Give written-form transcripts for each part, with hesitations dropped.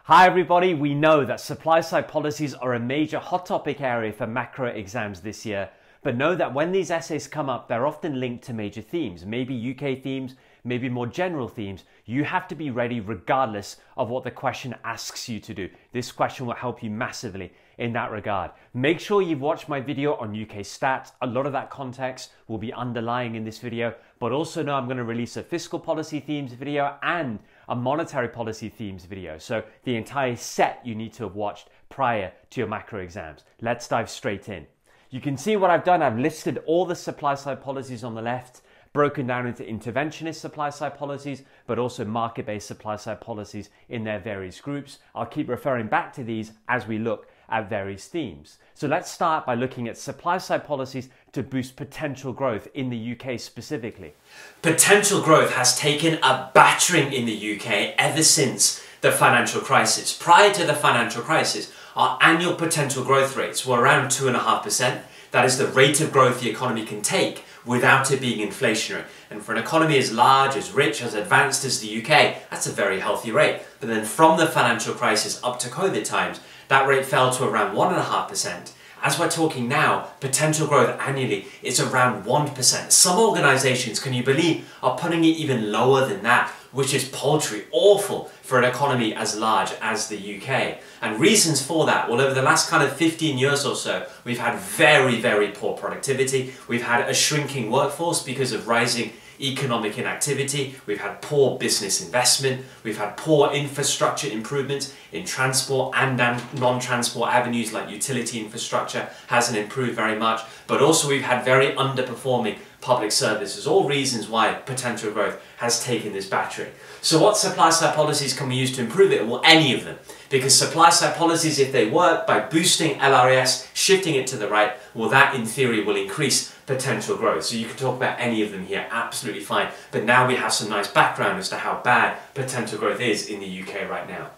Hi everybody, we know that supply side policies are a major hot topic area for macro exams this year, but know that when these essays come up, they're often linked to major themes, maybe UK themes, maybe more general themes. You have to be ready regardless of what the question asks you to do. This question will help you massively in that regard. Make sure you've watched my video on UK stats. A lot of that context will be underlying in this video, but also know I'm going to release a fiscal policy themes video and a monetary policy themes video. So the entire set you need to have watched prior to your macro exams. Let's dive straight in. You can see what I've done. I've listed all the supply side policies on the left, broken down into interventionist supply side policies, but also market-based supply side policies in their various groups. I'll keep referring back to these as we look at various themes. So let's start by looking at supply side policies to boost potential growth in the UK specifically. Potential growth has taken a battering in the UK ever since the financial crisis. Prior to the financial crisis, our annual potential growth rates were around 2.5%. That is the rate of growth the economy can take without it being inflationary. And for an economy as large, as rich, as advanced as the UK, that's a very healthy rate. But then from the financial crisis up to COVID times, that rate fell to around 1.5%. As we're talking now, potential growth annually is around 1%. Some organisations, can you believe, are putting it even lower than that, which is paltry, awful for an economy as large as the UK. And reasons for that, well, over the last kind of 15 years or so, we've had very, very poor productivity. We've had a shrinking workforce because of rising economic inactivity. We've had poor business investment. We've had poor infrastructure improvements in transport and non-transport avenues like utility infrastructure hasn't improved very much. But also we've had very underperforming public services, all reasons why potential growth has taken this battering. So what supply side policies can we use to improve it? Well, any of them. Because supply side policies, if they work by boosting LRS, shifting it to the right, well, that in theory will increase potential growth. So you can talk about any of them here, absolutely fine. But now we have some nice background as to how bad potential growth is in the UK right now.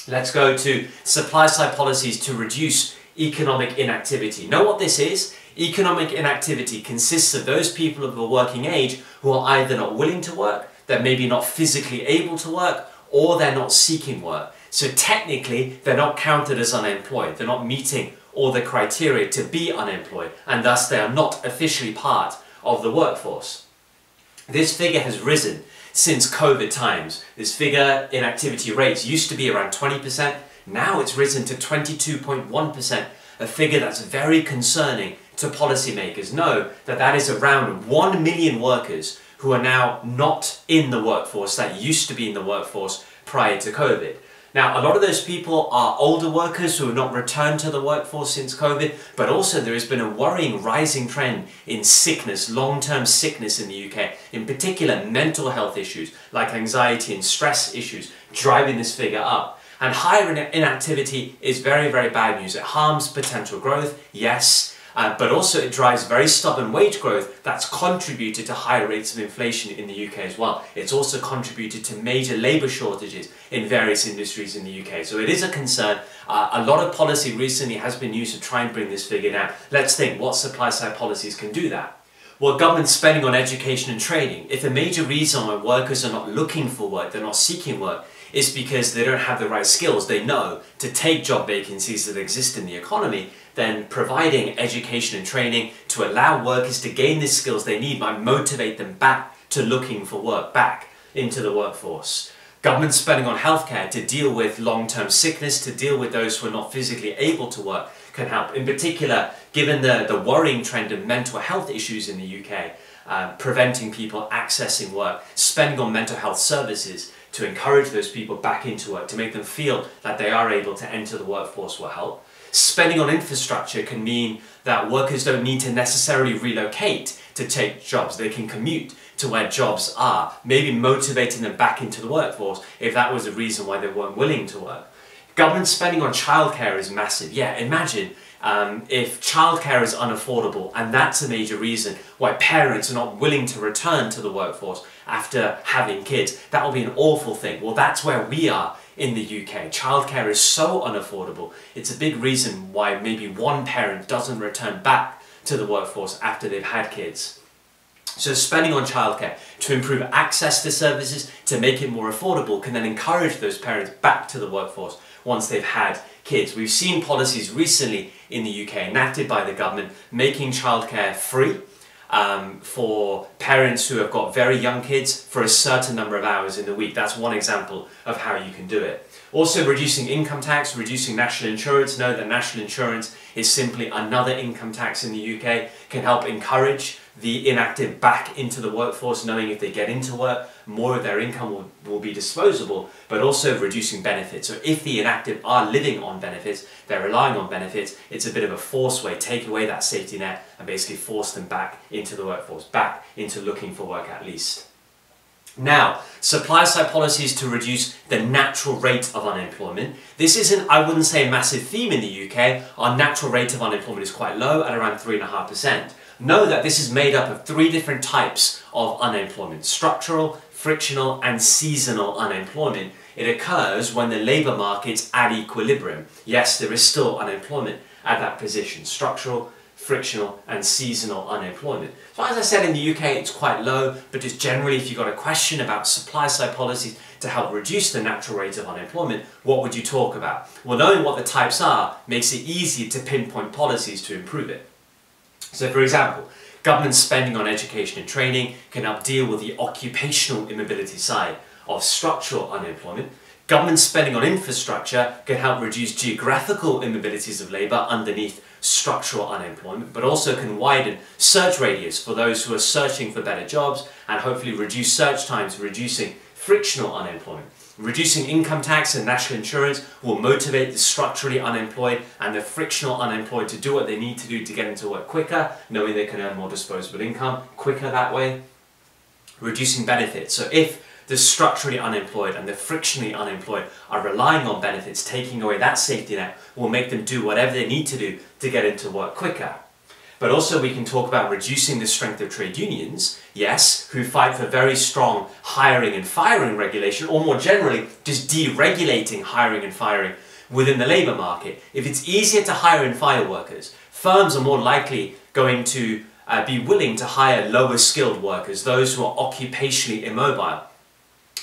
Let's go to supply side policies to reduce economic inactivity. Know what this is? Economic inactivity consists of those people of a working age who are either not willing to work, they're maybe not physically able to work, or they're not seeking work. So technically, they're not counted as unemployed. They're not meeting all the criteria to be unemployed, and thus they are not officially part of the workforce. This figure has risen since COVID times. This figure, inactivity rates, used to be around 20%. Now it's risen to 22.1%, a figure that's very concerning to policymakers. Know that that is around 1 million workers who are now not in the workforce that used to be in the workforce prior to COVID. Now, a lot of those people are older workers who have not returned to the workforce since COVID, but also there has been a worrying rising trend in sickness, long-term sickness in the UK, in particular mental health issues like anxiety and stress issues driving this figure up. And higher inactivity is very, very bad news. It harms potential growth, yes, but also it drives very stubborn wage growth that's contributed to higher rates of inflation in the UK as well. It's also contributed to major labour shortages in various industries in the UK. So it is a concern. A lot of policy recently has been used to try and bring this figure down. Let's think what supply side policies can do that. Well, government spending on education and training. If a major reason why workers are not looking for work, they're not seeking work, is because they don't have the right skills, they know, to take job vacancies that exist in the economy, then providing education and training to allow workers to gain the skills they need might motivate them back to looking for work, back into the workforce. Government spending on healthcare to deal with long-term sickness, to deal with those who are not physically able to work, can help. In particular, given the worrying trend of mental health issues in the UK, preventing people accessing work, spending on mental health services to encourage those people back into work, to make them feel that they are able to enter the workforce will help. Spending on infrastructure can mean that workers don't need to necessarily relocate to take jobs. They can commute to where jobs are, maybe motivating them back into the workforce if that was the reason why they weren't willing to work. Government spending on childcare is massive. Yeah, imagine if childcare is unaffordable and that's a major reason why parents are not willing to return to the workforce after having kids. That will be an awful thing. Well, that's where we are in the UK. Childcare is so unaffordable. It's a big reason why maybe one parent doesn't return back to the workforce after they've had kids. So spending on childcare to improve access to services, to make it more affordable, can then encourage those parents back to the workforce once they've had kids. We've seen policies recently in the UK enacted by the government making childcare free for parents who have got very young kids for a certain number of hours in the week. That's one example of how you can do it. Also reducing income tax, reducing national insurance. Know that national insurance is simply another income tax in the UK, can help encourage the inactive back into the workforce, knowing if they get into work, more of their income will be disposable, but also reducing benefits. So if the inactive are living on benefits, they're relying on benefits, it's a bit of a force way, take away that safety net and basically force them back into the workforce, back into looking for work at least. Now, supply side policies to reduce the natural rate of unemployment. This isn't, I wouldn't say, a massive theme in the UK. Our natural rate of unemployment is quite low at around 3.5%. Know that this is made up of 3 different types of unemployment: structural, frictional and seasonal unemployment. It occurs when the labour market's at equilibrium. Yes, there is still unemployment at that position: structural, frictional and seasonal unemployment. So as I said, in the UK it's quite low, but just generally if you've got a question about supply side policies to help reduce the natural rate of unemployment, what would you talk about? Well, knowing what the types are makes it easier to pinpoint policies to improve it. So for example, government spending on education and training can help deal with the occupational immobility side of structural unemployment. Government spending on infrastructure can help reduce geographical immobilities of labour underneath structural unemployment, but also can widen search radius for those who are searching for better jobs and hopefully reduce search times, reducing frictional unemployment. Reducing income tax and national insurance will motivate the structurally unemployed and the frictional unemployed to do what they need to do to get into work quicker, knowing they can earn more disposable income quicker that way. Reducing benefits. So if the structurally unemployed and the frictionally unemployed are relying on benefits, taking away that safety net will make them do whatever they need to do to get into work quicker. But also we can talk about reducing the strength of trade unions, yes, who fight for very strong hiring and firing regulation, or more generally, just deregulating hiring and firing within the labour market. If it's easier to hire and fire workers, firms are more likely going to be willing to hire lower skilled workers, those who are occupationally immobile,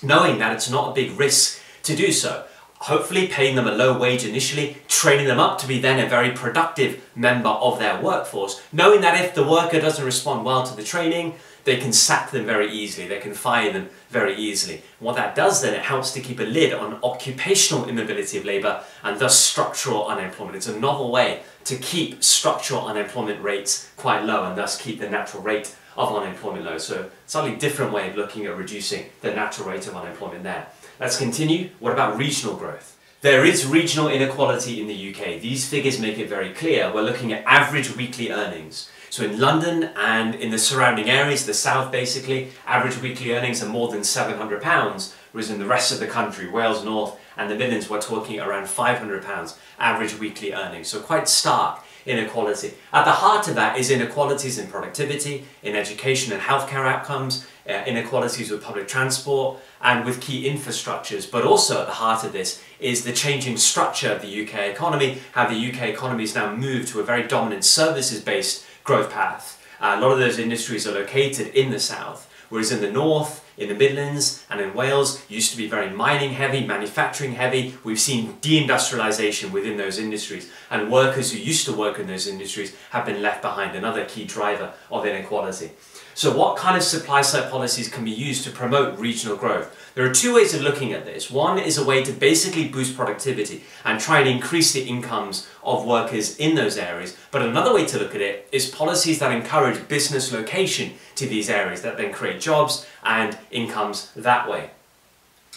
knowing that it's not a big risk to do so. Hopefully paying them a low wage initially, training them up to be then a very productive member of their workforce, knowing that if the worker doesn't respond well to the training, they can sack them very easily, they can fire them very easily. What that does then, it helps to keep a lid on occupational immobility of labour and thus structural unemployment. It's a novel way to keep structural unemployment rates quite low and thus keep the natural rate of unemployment low. So slightly different way of looking at reducing the natural rate of unemployment there. Let's continue. What about regional growth? There is regional inequality in the UK. These figures make it very clear. We're looking at average weekly earnings. So in London and in the surrounding areas, the south basically, average weekly earnings are more than £700, whereas in the rest of the country, Wales North and the Midlands, we're talking around £500 average weekly earnings. So quite stark inequality. At the heart of that is inequalities in productivity, in education and healthcare outcomes, inequalities with public transport and with key infrastructures. But also at the heart of this is the changing structure of the UK economy, how the UK economy has now moved to a very dominant services-based growth path. A lot of those industries are located in the south, whereas in the north, in the Midlands and in Wales, used to be very mining heavy, manufacturing heavy. We've seen deindustrialisation within those industries, and workers who used to work in those industries have been left behind, another key driver of inequality. So what kind of supply side policies can be used to promote regional growth? There are 2 ways of looking at this. One is a way to basically boost productivity and try and increase the incomes of workers in those areas. But another way to look at it is policies that encourage business location to these areas that then create jobs and incomes that way.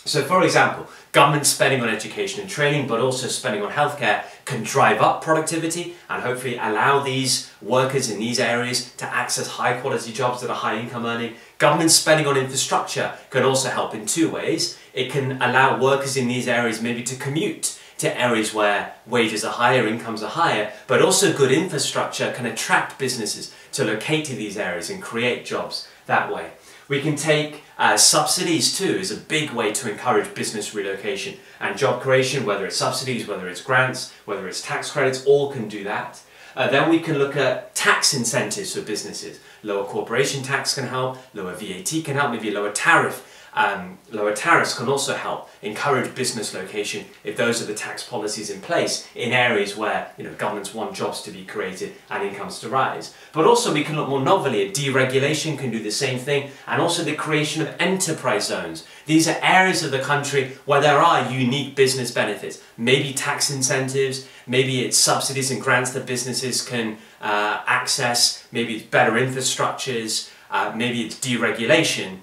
So for example, government spending on education and training, but also spending on healthcare can drive up productivity and hopefully allow these workers in these areas to access high quality jobs that are high income earning. Government spending on infrastructure can also help in 2 ways. It can allow workers in these areas maybe to commute to areas where wages are higher, incomes are higher, but also good infrastructure can attract businesses to locate to these areas and create jobs that way. We can take subsidies too is a big way to encourage business relocation and job creation, whether it's subsidies, whether it's grants, whether it's tax credits, all can do that. Then we can look at tax incentives for businesses. Lower corporation tax can help, lower VAT can help, maybe lower tariff. Lower tariffs can also help encourage business location if those are the tax policies in place in areas where governments want jobs to be created and incomes to rise. But also we can look more novelly at deregulation, can do the same thing, and also the creation of enterprise zones. These are areas of the country where there are unique business benefits, maybe tax incentives, maybe it's subsidies and grants that businesses can access, maybe it's better infrastructures, maybe it's deregulation.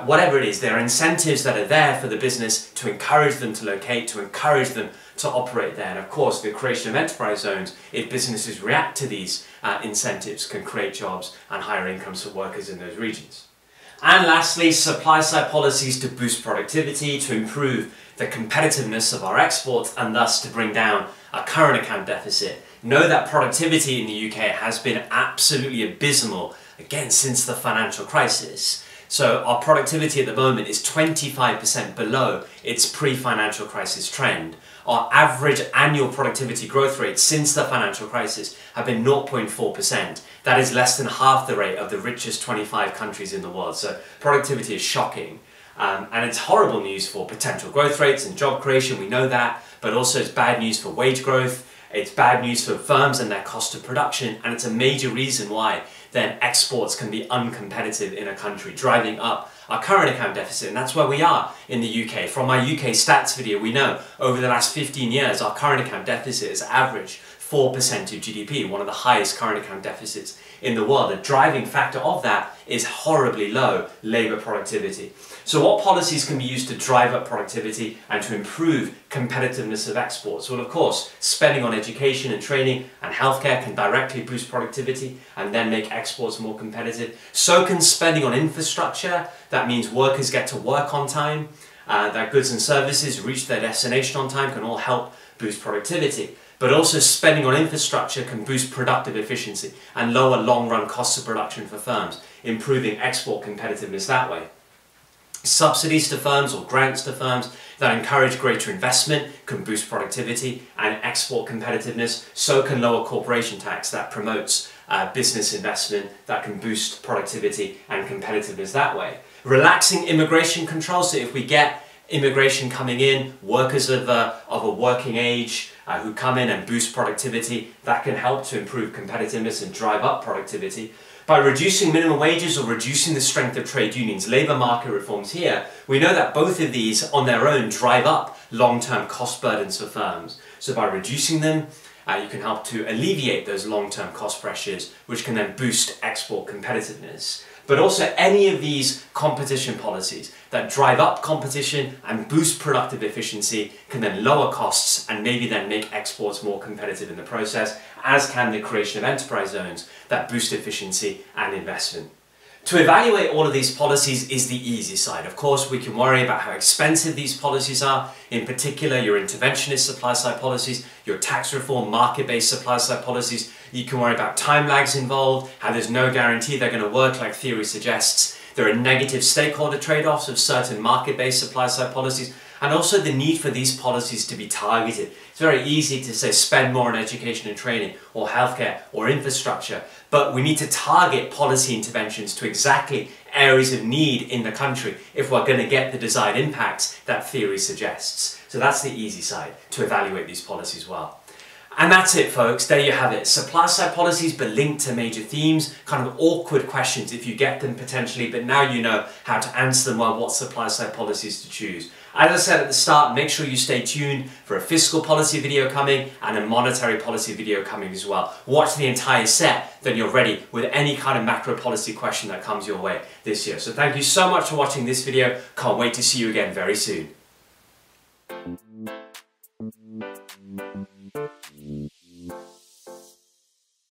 Whatever it is, there are incentives that are there for the business to encourage them to locate, to encourage them to operate there. And of course, the creation of enterprise zones, if businesses react to these incentives, can create jobs and higher incomes for workers in those regions. And lastly, supply-side policies to boost productivity, to improve the competitiveness of our exports, and thus to bring down our current account deficit. Know that productivity in the UK has been absolutely abysmal, again, since the financial crisis. So our productivity at the moment is 25% below its pre-financial crisis trend. Our average annual productivity growth rate since the financial crisis have been 0.4%. That is less than half the rate of the richest 25 countries in the world. So productivity is shocking. And it's horrible news for potential growth rates and job creation, we know that, but also it's bad news for wage growth, it's bad news for firms and their cost of production, and it's a major reason why then exports can be uncompetitive in a country, driving up our current account deficit. And that's where we are in the UK. From my UK stats video, we know over the last 15 years, our current account deficit has averaged 4% of GDP, one of the highest current account deficits in the world. The driving factor of that is horribly low labour productivity. So what policies can be used to drive up productivity and to improve competitiveness of exports? Well, of course, spending on education and training and healthcare can directly boost productivity and then make exports more competitive. So can spending on infrastructure. That means workers get to work on time, that goods and services reach their destination on time, can all help boost productivity. But also spending on infrastructure can boost productive efficiency and lower long-run costs of production for firms, improving export competitiveness that way. Subsidies to firms or grants to firms that encourage greater investment can boost productivity and export competitiveness. So can lower corporation tax that promotes business investment, that can boost productivity and competitiveness that way. Relaxing immigration controls, so if we get immigration coming in, workers of a working age who come in and boost productivity, that can help to improve competitiveness and drive up productivity. By reducing minimum wages or reducing the strength of trade unions, labour market reforms here, we know that both of these on their own drive up long-term cost burdens for firms. So by reducing them, you can help to alleviate those long-term cost pressures, which can then boost export competitiveness. But also any of these competition policies that drive up competition and boost productive efficiency can then lower costs and maybe then make exports more competitive in the process, as can the creation of enterprise zones that boost efficiency and investment. To evaluate all of these policies is the easy side. Of course, we can worry about how expensive these policies are, in particular your interventionist supply-side policies, your tax reform, market-based supply-side policies. You can worry about time lags involved, how there's no guarantee they're going to work like theory suggests. There are negative stakeholder trade-offs of certain market-based supply-side policies, and also the need for these policies to be targeted. It's very easy to say spend more on education and training or healthcare or infrastructure, but we need to target policy interventions to exactly areas of need in the country if we're going to get the desired impacts that theory suggests. So that's the easy side, to evaluate these policies well. And that's it, folks. There you have it. Supply-side policies, but linked to major themes. Kind of awkward questions if you get them potentially, but now you know how to answer them well, what supply-side policies to choose. As I said at the start, make sure you stay tuned for a fiscal policy video coming and a monetary policy video coming as well. Watch the entire set, then you're ready with any kind of macro policy question that comes your way this year. So thank you so much for watching this video. Can't wait to see you again very soon.